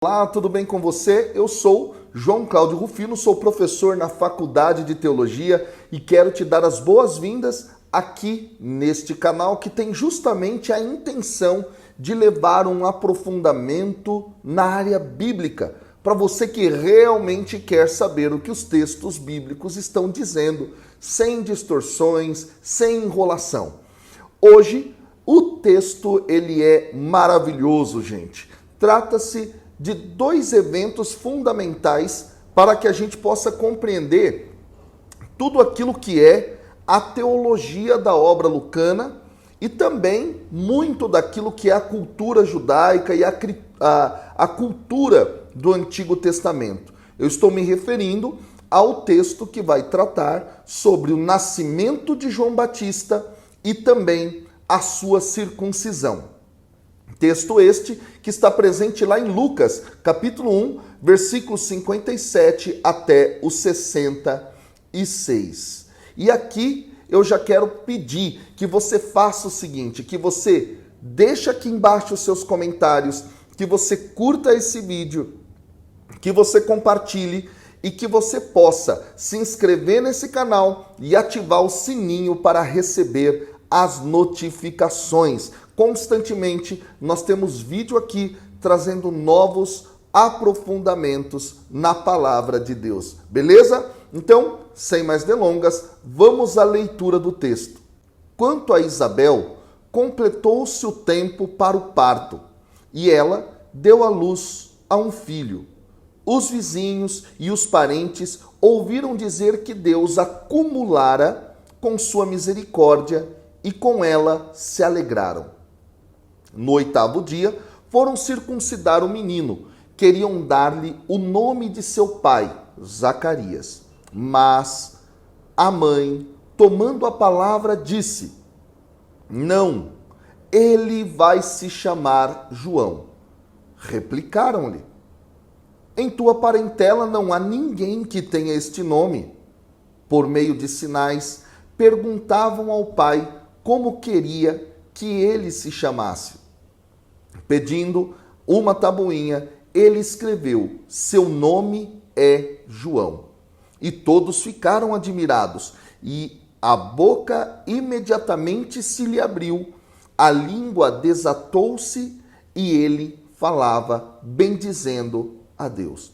Olá, tudo bem com você? Eu sou João Cláudio Rufino, sou professor na Faculdade de Teologia e quero te dar as boas-vindas aqui neste canal que tem justamente a intenção de levar um aprofundamento na área bíblica, para você que realmente quer saber o que os textos bíblicos estão dizendo, sem distorções, sem enrolação. Hoje, o texto ele é maravilhoso, gente. Trata-se de dois eventos fundamentais para que a gente possa compreender tudo aquilo que é a teologia da obra lucana e também muito daquilo que é a cultura judaica e a cultura do Antigo Testamento. Eu estou me referindo ao texto que vai tratar sobre o nascimento de João Batista e também a sua circuncisão. Texto este que está presente lá em Lucas, capítulo 1, versículos 57 até o 66. E aqui eu já quero pedir que você faça o seguinte, que você deixe aqui embaixo os seus comentários, que você curta esse vídeo, que você compartilhe e que você possa se inscrever nesse canal e ativar o sininho para receber as notificações. Constantemente nós temos vídeo aqui trazendo novos aprofundamentos na palavra de Deus. Beleza? Então, sem mais delongas, vamos à leitura do texto. Quanto a Isabel, completou-se o tempo para o parto, e ela deu à luz a um filho. Os vizinhos e os parentes ouviram dizer que Deus acumulara com sua misericórdia e com ela se alegraram. No 8º dia, foram circuncidar o menino. Queriam dar-lhe o nome de seu pai, Zacarias. Mas a mãe, tomando a palavra, disse: Não, ele vai se chamar João. Replicaram-lhe: Em tua parentela não há ninguém que tenha este nome. Por meio de sinais, perguntavam ao pai como queria que ele se chamasse. Pedindo uma tabuinha, ele escreveu: Seu nome é João. E todos ficaram admirados, e a boca imediatamente se lhe abriu, a língua desatou-se, e ele falava, bendizendo a Deus.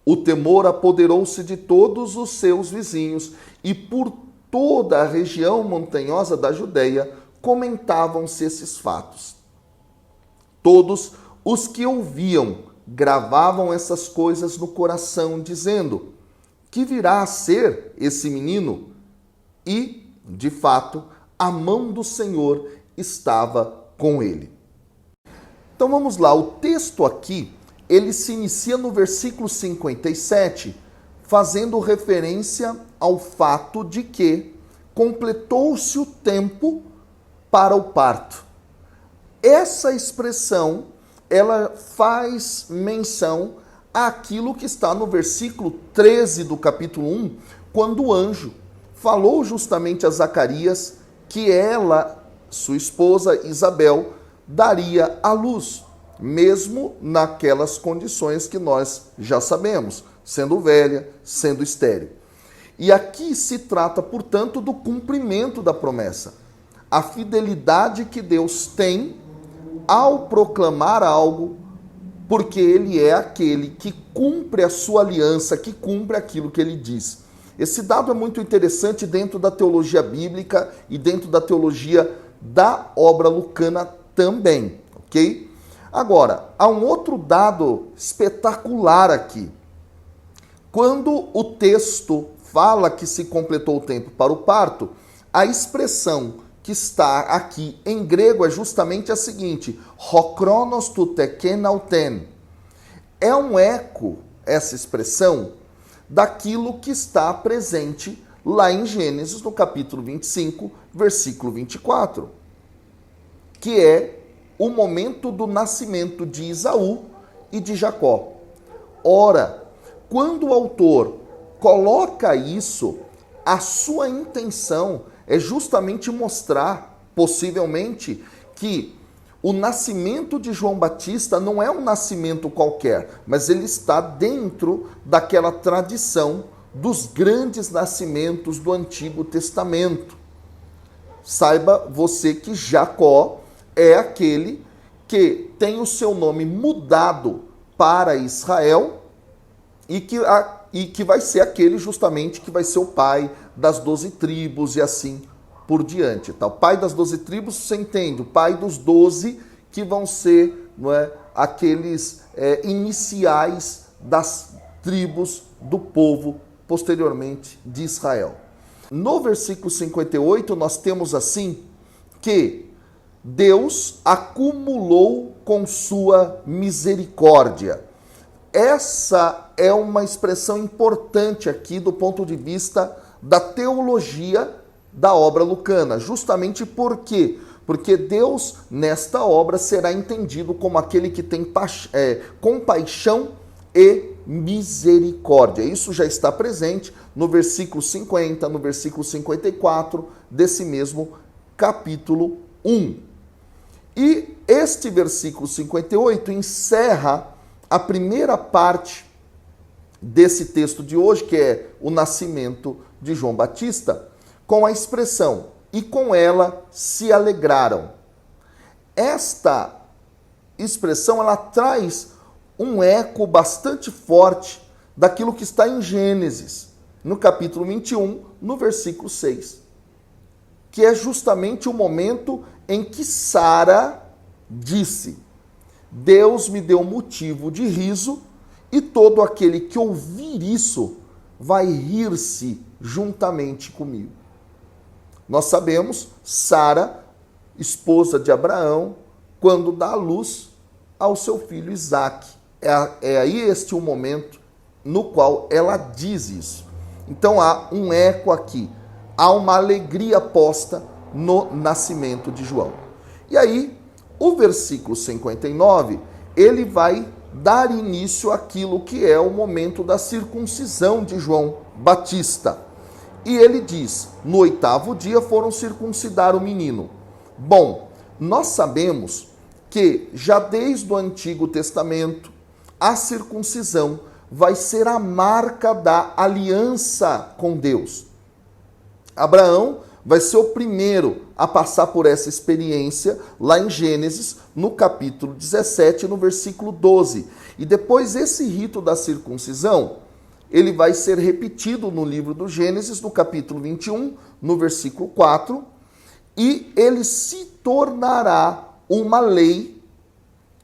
O temor apoderou-se de todos os seus vizinhos, e por toda a região montanhosa da Judeia comentavam-se esses fatos. Todos os que ouviam gravavam essas coisas no coração, dizendo: Que virá a ser esse menino? E, de fato, a mão do Senhor estava com ele. Então vamos lá, o texto aqui, ele se inicia no versículo 57, fazendo referência ao fato de que completou-se o tempo para o parto. Essa expressão, ela faz menção àquilo que está no versículo 13 do capítulo 1, quando o anjo falou justamente a Zacarias que ela, sua esposa Isabel, daria à luz, mesmo naquelas condições que nós já sabemos, sendo velha, sendo estéril. E aqui se trata, portanto, do cumprimento da promessa. A fidelidade que Deus tem ao proclamar algo, porque ele é aquele que cumpre a sua aliança, que cumpre aquilo que ele diz. Esse dado é muito interessante dentro da teologia bíblica e dentro da teologia da obra lucana também, ok? Agora, há um outro dado espetacular aqui. Quando o texto fala que se completou o tempo para o parto, a expressão que está aqui em grego é justamente a seguinte: Hokronos tu tekenauten. É um eco, essa expressão, daquilo que está presente lá em Gênesis, no capítulo 25, versículo 24, que é o momento do nascimento de Esaú e de Jacó. Ora, quando o autor coloca isso, a sua intenção é justamente mostrar, possivelmente, que o nascimento de João Batista não é um nascimento qualquer, mas ele está dentro daquela tradição dos grandes nascimentos do Antigo Testamento. Saiba você que Jacó é aquele que tem o seu nome mudado para Israel e que vai ser aquele justamente que vai ser o pai das 12 tribos e assim por diante. Tá? O pai das 12 tribos, você entende, o pai dos 12 que vão ser, não é, aqueles iniciais das tribos do povo posteriormente de Israel. No versículo 58, nós temos assim que Deus acumulou com sua misericórdia. Essa é uma expressão importante aqui do ponto de vista da teologia da obra lucana. Justamente por quê? Porque Deus, nesta obra, será entendido como aquele que tem compaixão e misericórdia. Isso já está presente no versículo 50, no versículo 54 desse mesmo capítulo 1. E este versículo 58 encerra a primeira parte desse texto de hoje, que é o nascimento de João Batista, com a expressão, e com ela se alegraram. Esta expressão, ela traz um eco bastante forte daquilo que está em Gênesis, no capítulo 21, no versículo 6, que é justamente o momento em que Sara disse: Deus me deu motivo de riso, e todo aquele que ouvir isso vai rir-se juntamente comigo. Nós sabemos, Sara, esposa de Abraão, quando dá à luz ao seu filho Isaque. É aí este o momento no qual ela diz isso. Então há um eco aqui, há uma alegria posta no nascimento de João. E aí, o versículo 59, ele vai dar início àquilo que é o momento da circuncisão de João Batista. E ele diz, no 8º dia foram circuncidar o menino. Bom, nós sabemos que já desde o Antigo Testamento, a circuncisão vai ser a marca da aliança com Deus. Abraão vai ser o primeiro a passar por essa experiência lá em Gênesis, no capítulo 17, no versículo 12. E depois esse rito da circuncisão, ele vai ser repetido no livro do Gênesis, no capítulo 21, no versículo 4, e ele se tornará uma lei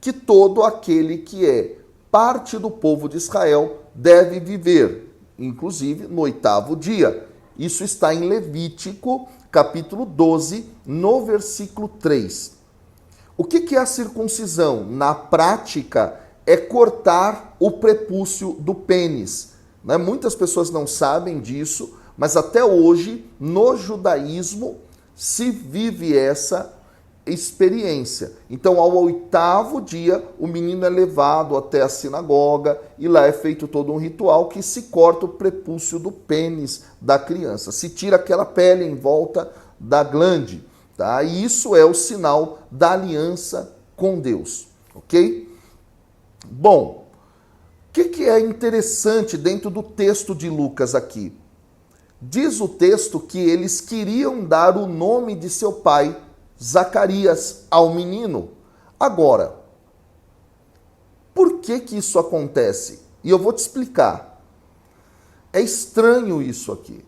que todo aquele que é parte do povo de Israel deve viver, inclusive no 8º dia. Isso está em Levítico, capítulo 12, no versículo 3. O que é a circuncisão? Na prática, é cortar o prepúcio do pênis. Muitas pessoas não sabem disso, mas até hoje, no judaísmo, se vive essa experiência. Então, ao 8º dia, o menino é levado até a sinagoga e lá é feito todo um ritual que se corta o prepúcio do pênis da criança. Se tira aquela pele em volta da glande, tá? E isso é o sinal da aliança com Deus, ok? Bom, o que é interessante dentro do texto de Lucas aqui? Diz o texto que eles queriam dar o nome de seu pai, Zacarias, ao menino. Agora, por que isso acontece? E eu vou te explicar. É estranho isso aqui.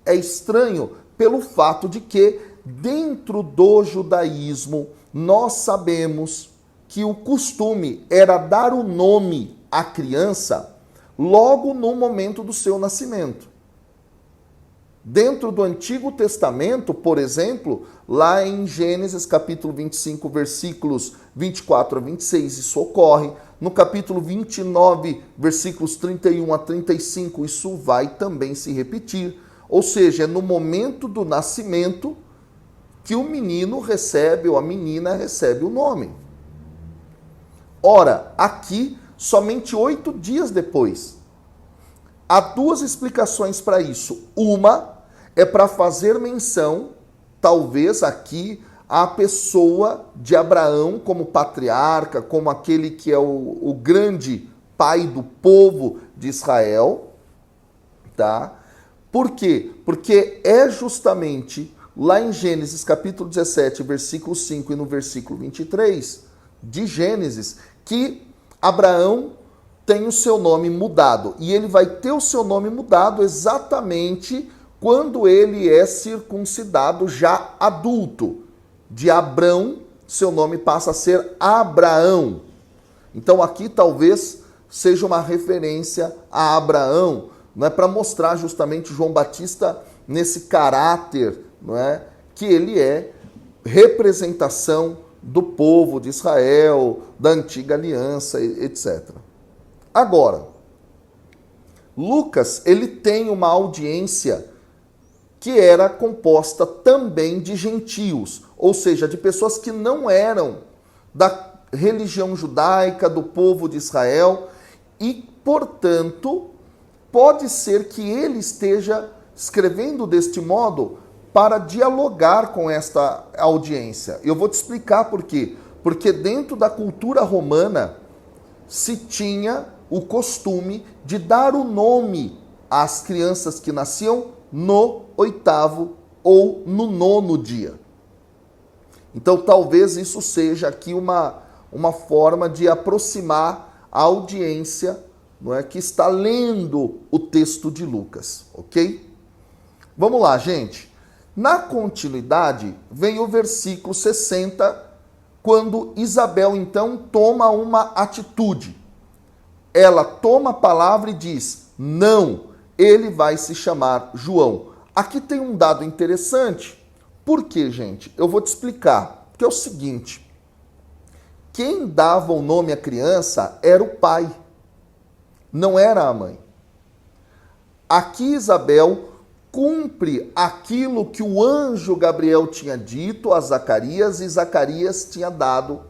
É estranho pelo fato de que, dentro do judaísmo, nós sabemos que o costume era dar o nome à criança logo no momento do seu nascimento. Dentro do Antigo Testamento, por exemplo, lá em Gênesis capítulo 25, versículos 24 a 26, isso ocorre. No capítulo 29, versículos 31 a 35, isso vai também se repetir. Ou seja, é no momento do nascimento que o menino recebe, ou a menina recebe o nome. Ora, aqui, somente 8 dias depois. Há duas explicações para isso. Uma é para fazer menção, talvez aqui, a pessoa de Abraão como patriarca, como aquele que é o grande pai do povo de Israel, tá? Por quê? Porque é justamente lá em Gênesis capítulo 17, versículo 5 e no versículo 23 de Gênesis, que Abraão tem o seu nome mudado. E ele vai ter o seu nome mudado exatamente quando ele é circuncidado já adulto. De Abrão, seu nome passa a ser Abraão. Então aqui talvez seja uma referência a Abraão, não é, para mostrar justamente João Batista nesse caráter, não é, que ele é representação do povo de Israel, da antiga aliança, etc. Agora, Lucas, ele tem uma audiência que era composta também de gentios, ou seja, de pessoas que não eram da religião judaica, do povo de Israel, e, portanto, pode ser que ele esteja escrevendo deste modo para dialogar com esta audiência. Eu vou te explicar por quê. Porque dentro da cultura romana se tinha o costume de dar o nome às crianças que nasciam no 8º ou no 9º dia. Então talvez isso seja aqui uma forma de aproximar a audiência, não é, que está lendo o texto de Lucas, ok? Vamos lá, gente. Na continuidade, vem o versículo 60, quando Isabel, então, toma uma atitude. Ela toma a palavra e diz, não, ele vai se chamar João. Aqui tem um dado interessante. Por quê, gente? Eu vou te explicar. Que é o seguinte, quem dava o nome à criança era o pai, não era a mãe. Aqui Isabel cumpre aquilo que o anjo Gabriel tinha dito a Zacarias e Zacarias tinha dado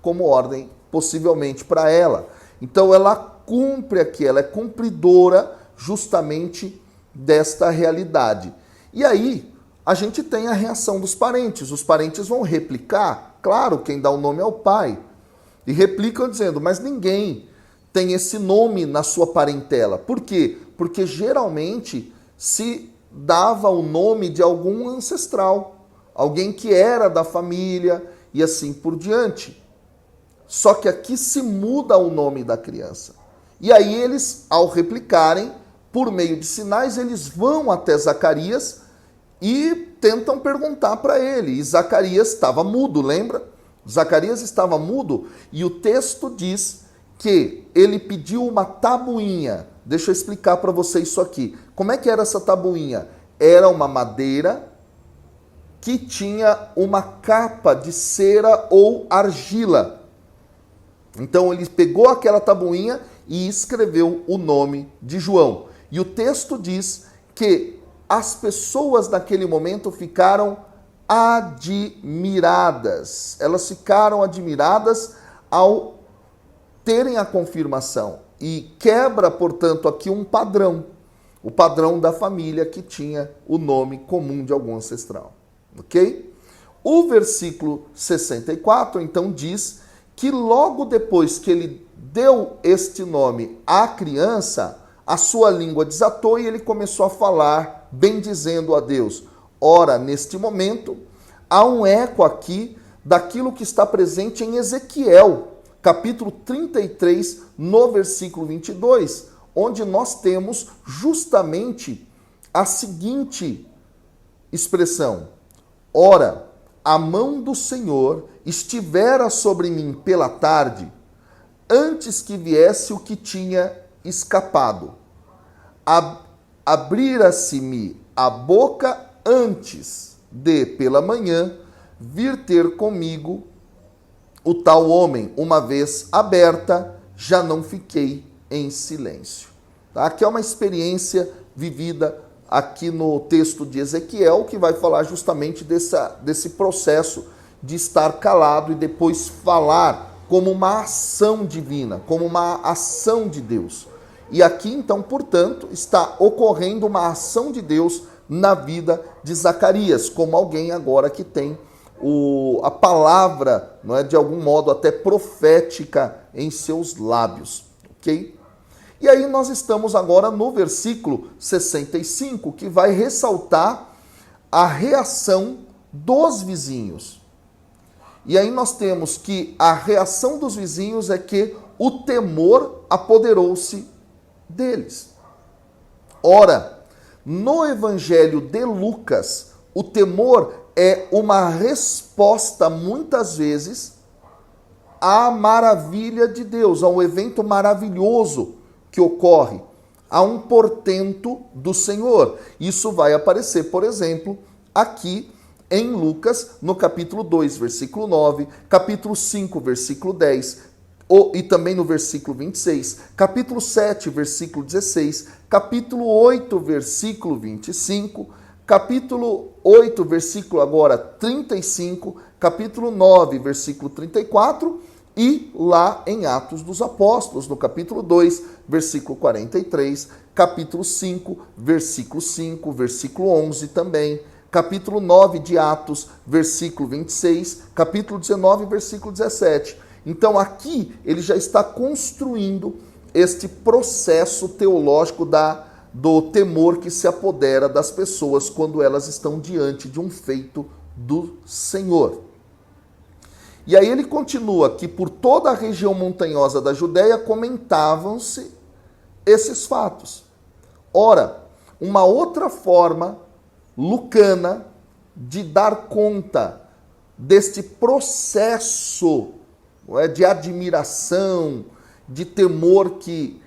como ordem, possivelmente para ela. Então ela cumpre aqui, ela é cumpridora justamente desta realidade. E aí a gente tem a reação dos parentes. Os parentes vão replicar, claro, quem dá o nome é o pai. E replicam dizendo, mas ninguém tem esse nome na sua parentela. Por quê? Porque geralmente se dava o nome de algum ancestral, alguém que era da família e assim por diante. Só que aqui se muda o nome da criança. E aí eles, ao replicarem, por meio de sinais, eles vão até Zacarias e tentam perguntar para ele. E Zacarias estava mudo, lembra? Zacarias estava mudo e o texto diz que ele pediu uma tabuinha. Deixa eu explicar para você isso aqui. Como é que era essa tabuinha? Era uma madeira que tinha uma capa de cera ou argila. Então ele pegou aquela tabuinha e escreveu o nome de João. E o texto diz que as pessoas naquele momento ficaram admiradas. Elas ficaram admiradas ao terem a confirmação. E quebra, portanto, aqui um padrão. O padrão da família que tinha o nome comum de algum ancestral. Ok? O versículo 64, então, diz que logo depois que ele deu este nome à criança, a sua língua desatou e ele começou a falar, bendizendo a Deus. Ora, neste momento, há um eco aqui daquilo que está presente em Ezequiel, capítulo 33, no versículo 22, onde nós temos justamente a seguinte expressão. Ora, a mão do Senhor estivera sobre mim pela tarde, antes que viesse o que tinha escapado. Abrira-se-me a boca antes de, pela manhã, vir ter comigo o tal homem. Uma vez aberta, já não fiquei em silêncio. Tá? Aqui é uma experiência vivida aqui no texto de Ezequiel, que vai falar justamente desse processo de estar calado e depois falar como uma ação divina, como uma ação de Deus. E aqui, então, portanto, está ocorrendo uma ação de Deus na vida de Zacarias, como alguém agora que tem a palavra, não é, de algum modo até profética em seus lábios, ok? E aí nós estamos agora no versículo 65, que vai ressaltar a reação dos vizinhos. E aí nós temos que a reação dos vizinhos é que o temor apoderou-se deles. Ora, no Evangelho de Lucas, o temor é uma resposta, muitas vezes, à maravilha de Deus, a um evento maravilhoso que ocorre, a um portento do Senhor. Isso vai aparecer, por exemplo, aqui em Lucas, no capítulo 2, versículo 9, capítulo 5, versículo 10, e também no versículo 26, capítulo 7, versículo 16, capítulo 8, versículo 25, capítulo 8, versículo agora 35, capítulo 9, versículo 34, e lá em Atos dos Apóstolos, no capítulo 2, versículo 43, capítulo 5, versículo 5, versículo 11 também, capítulo 9 de Atos, versículo 26, capítulo 19, versículo 17. Então aqui ele já está construindo este processo teológico do temor que se apodera das pessoas quando elas estão diante de um feito do Senhor. E aí ele continua que por toda a região montanhosa da Judéia comentavam-se esses fatos. Ora, uma outra forma lucana de dar conta deste processo, não é, de admiração, de temor que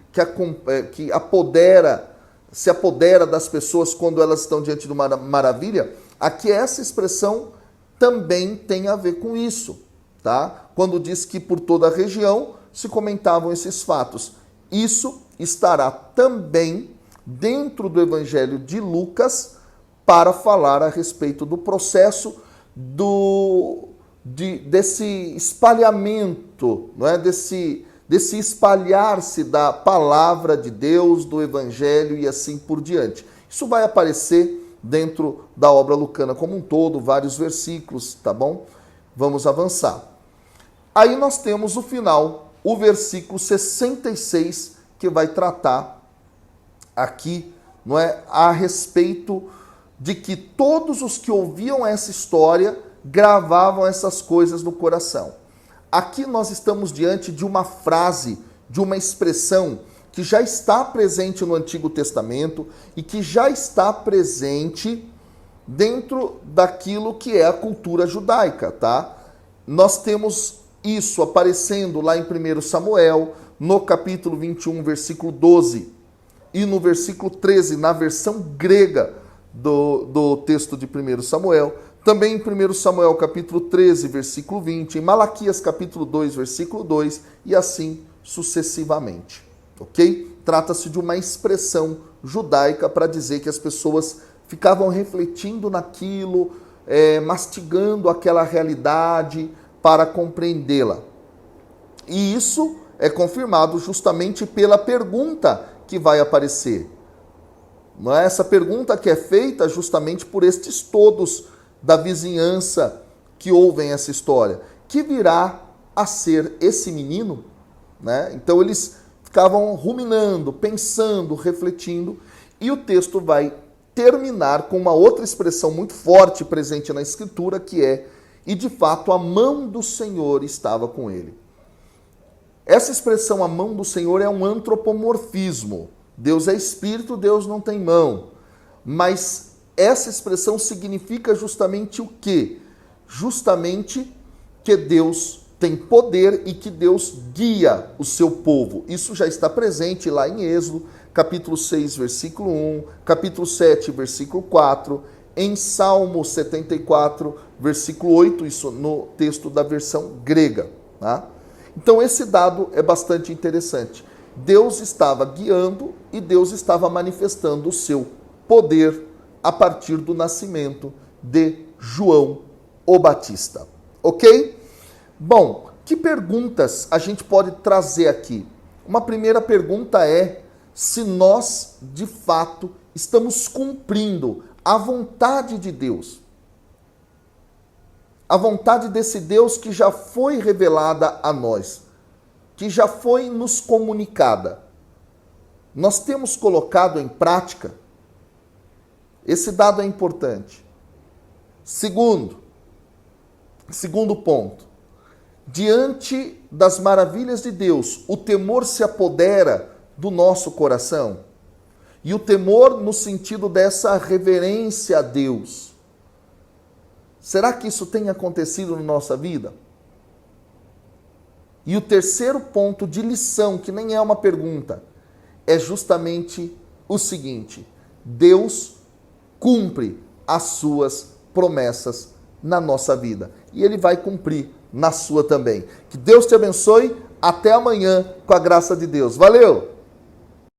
se apodera das pessoas quando elas estão diante de uma maravilha, aqui essa expressão também tem a ver com isso. Tá? Quando diz que por toda a região se comentavam esses fatos. Isso estará também dentro do Evangelho de Lucas para falar a respeito do processo desse espalhamento, não é? desse espalhar-se da palavra de Deus, do Evangelho e assim por diante. Isso vai aparecer dentro da obra lucana como um todo, vários versículos, tá bom? Vamos avançar. Aí nós temos o final, o versículo 66, que vai tratar aqui, não é, a respeito de que todos os que ouviam essa história gravavam essas coisas no coração. Aqui nós estamos diante de uma frase, de uma expressão que já está presente no Antigo Testamento e que já está presente dentro daquilo que é a cultura judaica, tá? Nós temos isso aparecendo lá em 1 Samuel, no capítulo 21, versículo 12, e no versículo 13, na versão grega do texto de 1 Samuel, também em 1 Samuel, capítulo 13, versículo 20, em Malaquias, capítulo 2, versículo 2, e assim sucessivamente, ok? Trata-se de uma expressão judaica para dizer que as pessoas ficavam refletindo naquilo, mastigando aquela realidade para compreendê-la. E isso é confirmado justamente pela pergunta que vai aparecer. Não é? Essa pergunta que é feita justamente por estes todos da vizinhança que ouvem essa história. Que virá a ser esse menino? Né? Então eles ficavam ruminando, pensando, refletindo, e o texto vai terminar com uma outra expressão muito forte presente na Escritura, que é: e de fato a mão do Senhor estava com ele. Essa expressão, a mão do Senhor, é um antropomorfismo. Deus é espírito, Deus não tem mão. Mas essa expressão significa justamente o quê? Justamente que Deus tem poder e que Deus guia o seu povo. Isso já está presente lá em Êxodo, capítulo 6, versículo 1, capítulo 7, versículo 4, em Salmo 74, versículo 8, isso no texto da versão grega. Tá? Então esse dado é bastante interessante. Deus estava guiando e Deus estava manifestando o seu poder a partir do nascimento de João o Batista. Ok? Bom, que perguntas a gente pode trazer aqui? Uma primeira pergunta é se nós, de fato, estamos cumprindo a vontade de Deus. a vontade desse Deus que já foi revelada a nós, que já foi nos comunicada. Nós temos colocado em prática? Esse dado é importante. Segundo ponto. Diante das maravilhas de Deus, o temor se apodera do nosso coração. E o temor no sentido dessa reverência a Deus. Será que isso tem acontecido na nossa vida? E o terceiro ponto de lição, que nem é uma pergunta, é justamente o seguinte: Deus cumpre as suas promessas na nossa vida. E Ele vai cumprir na sua também. Que Deus te abençoe. Até amanhã, com a graça de Deus. Valeu!